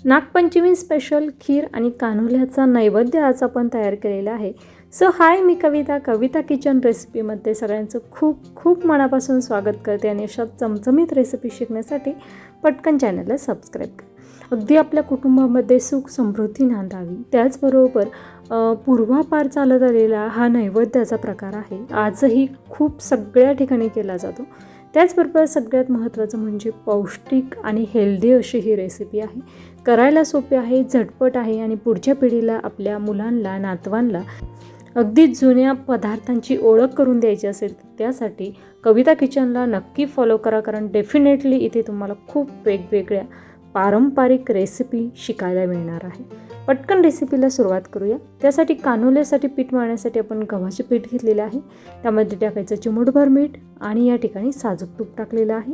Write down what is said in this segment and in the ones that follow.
Nagpanchami special खीर आणि कान्होल्याचा नैवेद्य आज आपण तयार केलेला आहे. सो हाय, मी कविता किचन रेसिपीमध्ये सगळ्यांचं खूप खूप मनापासून स्वागत करते आणि अशा चमचमीत रेसिपी शिकण्यासाठी पटकन चॅनलला सबस्क्राईब करा. अगदी आपल्या कुटुंबामध्ये सुख समृद्धी नांदावी त्याचबरोबर पूर्वापार चालत आलेला हा नैवेद्याचा प्रकार आहे. आजही खूप सगळ्या ठिकाणी केला जातो. त्याचबरोबर सगळ्यात महत्त्वाचं म्हणजे पौष्टिक आणि हेल्दी अशी ही रेसिपी आहे. करायला सोपी आहे, झटपट आहे आणि पुढच्या पिढीला, आपल्या मुलांना, नातवांना अगदी जुन्या पदार्थांची ओळख करून द्यायची असेल त्यासाठी कविता किचनला नक्की फॉलो करा, कारण डेफिनेटली इथे तुम्हाला खूप वेगवेगळ्या पारंपरिक रेसिपी शिकायला मिळणार आहे. पटकन रेसिपीला सुरुवात करूया. त्यासाठी कान्होल्यासाठी पीठ मळण्यासाठी आपण गव्हाचे पीठ घेतलेले आहे. त्यामध्ये टाकायचं चिमूटभर मीठ आणि या ठिकाणी साजूक तूप टाकलेलं आहे.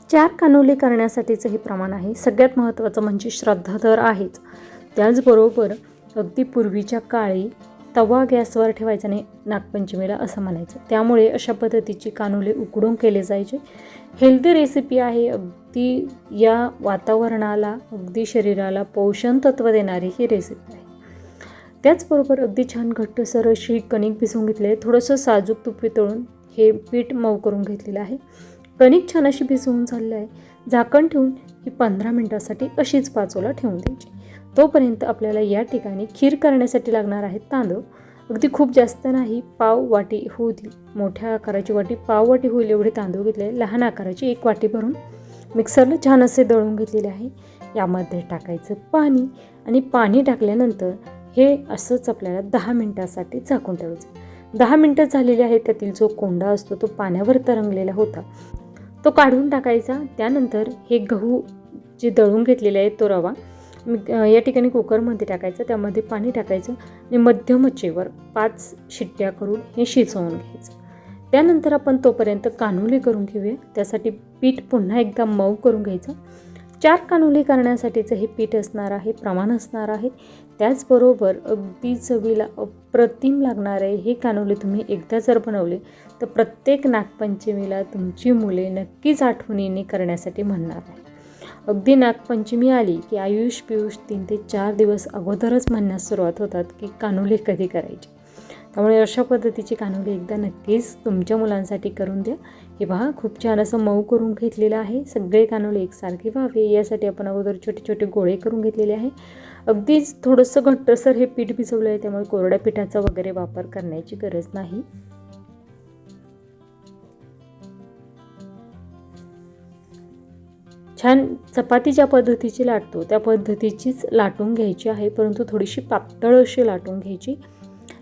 4 कान्होले करण्यासाठीचं हे प्रमाण आहे. सगळ्यात महत्त्वाचं म्हणजे श्रद्धा तर आहेच, त्याचबरोबर अगदी पूर्वीच्या काळी तवा गॅसवर ठेवायचा नाही नागपंचमीला असं म्हणायचं. त्यामुळे अशा पद्धतीची कान्होले उकडून केले जायचे. हेल्दी रेसिपी आहे. अगदी या वातावरणाला, अगदी शरीराला पोषण तत्व देणारी ही रेसिपी आहे. त्याचबरोबर अगदी छान घट्टसर अशी कणिक भिजवून घेतली आहे. थोडंसं साजूक तूप वितळून हे पीठ मऊ करून घेतलेलं आहे. कणिक छान अशी भिजवून झालेली आहे. झाकण ठेवून ही 15 मिनिटासाठी अशीच बाजूला ठेवून द्यायची. तोपर्यंत आपल्याला या ठिकाणी खीर करण्यासाठी लागणार आहेत तांदूळ. अगदी खूप जास्त नाही, पाव वाटी होईल, मोठ्या आकाराची वाटी पाव वाटी होईल एवढे तांदूळ घेतले. लहान आकाराची 1 वाटी भरून मिक्सरला छान असे दळून घेतलेले आहे. यामध्ये टाकायचं पाणी आणि पाणी टाकल्यानंतर हे असंच आपल्याला 10 मिनिटासाठी झाकून ठेवायचं. 10 मिनिटं झालेली आहेत. त्यातील जो कोंडा असतो तो पाण्यावर तरंगलेला होता तो काढून टाकायचा. त्यानंतर हे गहू जे दळून घेतलेले आहेत तो रवा या ठिकाणी कुकरमध्ये टाकायचं. त्यामध्ये पाणी टाकायचं आणि मध्यम आचेवर 5 शिट्ट्या करून हे शिजवून घ्यायचं. त्यानंतर आपण तोपर्यंत कान्होले करून घेऊया. त्यासाठी पीठ पुन्हा एकदा मऊ करून घ्यायचं. 4 कान्होले करण्यासाठीचं हे पीठ असणार आहे, प्रमाण असणार आहे. त्याचबरोबर अगदी चवीला अप्रतिम लागणार आहे. हे कान्होले तुम्ही एकदा जर बनवले तर प्रत्येक नागपंचमीला तुमची मुले नक्कीच आठवणीने करण्यासाठी म्हणणार आहे. अगदी नागपंचमी आली की आयुष पियुष 3 ते 4 दिवस अगोदरच म्हणण्यास सुरुवात होतात की कान्होले कधी करायचे. त्यामुळे अशा पद्धतीची कान्होले एकदा नक्कीच तुमच्या मुलांसाठी करून द्या. हे पहा, खूप छान असं मऊ करून घेतलेलं आहे. सगळे कान्होले एकसारखे व्हावे यासाठी आपण अगोदर छोटे छोटे गोळे करून घेतलेले आहे. अगदीच थोडंसं घट्टसर हे पीठ भिजवलं आहे, त्यामुळे कोरड्या पिठाचा वगैरे वापर करण्याची गरज नाही. छान चपाती ज्या पद्धतीची लाटतो त्या पद्धतीचीच लाटून घ्यायची आहे, परंतु थोडीशी पातळ अशी लाटून घ्यायची.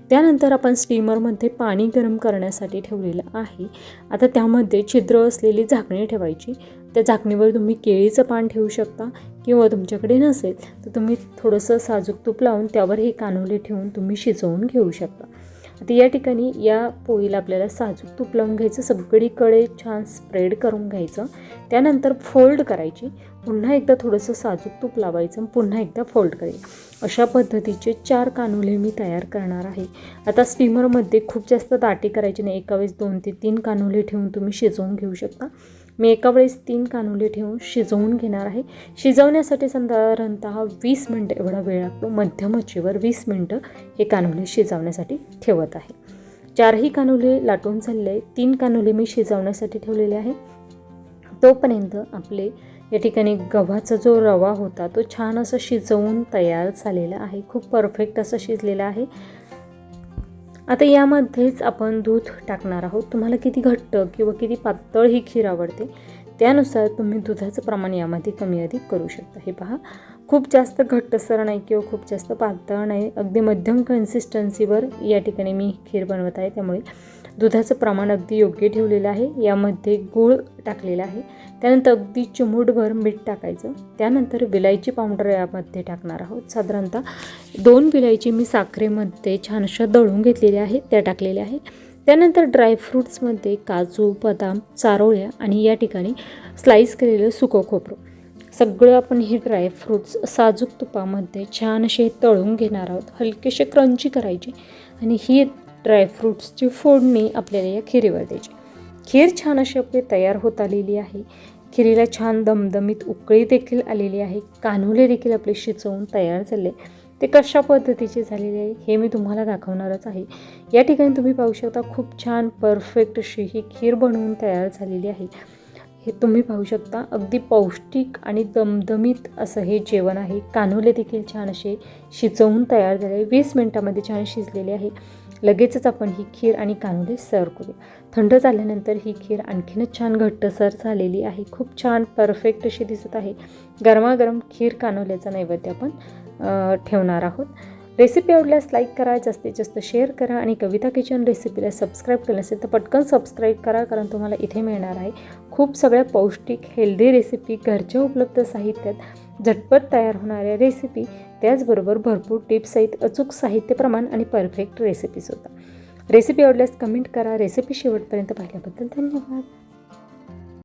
त्यानंतर आपण स्टीमरमध्ये पाणी गरम करण्यासाठी ठेवलेलं आहे. आता त्यामध्ये छिद्र असलेली झाकणी ठेवायची. त्या झाकणीवर तुम्ही केळीचं पान ठेवू शकता किंवा तुमच्याकडे नसेल तर तुम्ही थोडंसं साजूक तूप लावून त्यावर हे कान्होले ठेवून तुम्ही शिजवून घेऊ शकता. आता या ठिकाणी या पोळीला आपल्याला साजूक तूप लावून घ्यायचं. सगळीकडे छान स्प्रेड करून घ्यायचं. त्यानंतर फोल्ड करायची. पुन्हा एकदा थोडंसं साजूक तूप लावायचं, पुन्हा एकदा फोल्ड करायचं. अशा पद्धतीचे 4 कान्होले मी तयार करणार आहे. आता स्टीमरमध्ये खूप जास्त दाटी करायची नाही. एका वेळेस 2 ते 3 कान्होले ठेवून तुम्ही शिजवून घेऊ शकता. मी एका वेळेस 3 कान्होले ठेवून शिजवून घेणार आहे. शिजवण्यासाठी साधारणतः 20 मिनटं एवढा वेळ लागतो. मध्यम आचेवर 20 मिनटं हे कान्होले शिजवण्यासाठी ठेवत आहे. 4ही कान्होले लाटून झालेले. 3 कान्होले मी शिजवण्यासाठी ठेवलेले आहे. तोपर्यंत आपले या ठिकाणी गव्हाचा जो रवा होता तो छान असं शिजवून तयार झालेला आहे. खूप परफेक्ट असं शिजलेला आहे. आता यामध्येच आपण दूध टाकणार आहोत. तुम्हाला किती घट्ट किंवा किती पातळ ही खीर आवडते त्यानुसार तुम्ही दुधाचं प्रमाण यामध्ये कमी अधिक करू शकता. हे पहा, खूप जास्त घट्टसर नाही किंवा खूप जास्त पातळ नाही, अगदी मध्यम कन्सिस्टन्सीवर या ठिकाणी मी खीर बनवत आहे. त्यामुळे दुधाचं प्रमाण अगदी योग्य ठेवलेलं आहे. यामध्ये गूळ टाकलेला आहे. त्यानंतर अगदी चिमूटभर मीठ टाकायचं. त्यानंतर विलायची पावडर यामध्ये टाकणार आहोत. साधारणतः 2 विलायची मी साखरेमध्ये छान अशा दळून घेतलेल्या आहेत, त्या टाकलेल्या आहे. त्यानंतर ड्रायफ्रूट्समध्ये काजू, बदाम, चारोळ्या आणि या ठिकाणी स्लाईस केलेलं सुकं खोबरं सगळं आपण हे ड्रायफ्रूट्स साजूक तुपामध्ये छान असे तळून घेणार आहोत. हलकेसे क्रंची करायची आणि ही ड्रायफ्रूट्सची फोडणी आपल्याला या खिरीवर द्यायची. खीर छान अशी आपली तयार होत आलेली आहे. खिरीला छान दमदमीत उकळी देखील आलेली आहे. कान्हुले देखील आपले शिजवून तयार झाले. ते कशा पद्धतीचे झालेले आहे हे मी तुम्हाला दाखवणारच आहे. या ठिकाणी तुम्ही पाहू शकता खूप छान परफेक्ट अशी ही खीर बनवून तयार झालेली आहे. हे तुम्ही पाहू शकता अगदी पौष्टिक आणि दमदमीत असं हे जेवण आहे. कान्हुले देखील छान असे शिजवून तयार झाले. 20 मिनिटामध्ये छान शिजलेले आहे. लगेचच आपण ही खीर आणि कान्हुले सर्व करूया. थंड झाल्यानंतर ही खीर आणखीनच छान घट्टसर झालेली आहे. खूप छान परफेक्ट अशी दिसत आहे. गरमागरम खीर कान्हुल्याचा नैवेद्य आपण ठेवणार आहोत. रेसिपी आवडल्यास लाईक करा, जास्तीत जास्त शेअर करा आणि कविता किचन रेसिपीला सबस्क्राईब केलं नसेल तर पटकन सबस्क्राईब करा, कारण तुम्हाला इथे मिळणार आहे खूप सगळ्या पौष्टिक हेल्दी रेसिपी, घरच्या उपलब्ध साहित्यात झटपट तयार होणाऱ्या रेसिपी, त्याचबरोबर भरपूर टिप्स आहेत, अचूक साहित्य प्रमाण आणि परफेक्ट रेसिपीसुद्धा. रेसिपी आवडल्यास कमेंट करा. रेसिपी शेवटपर्यंत पाहिल्याबद्दल धन्यवाद.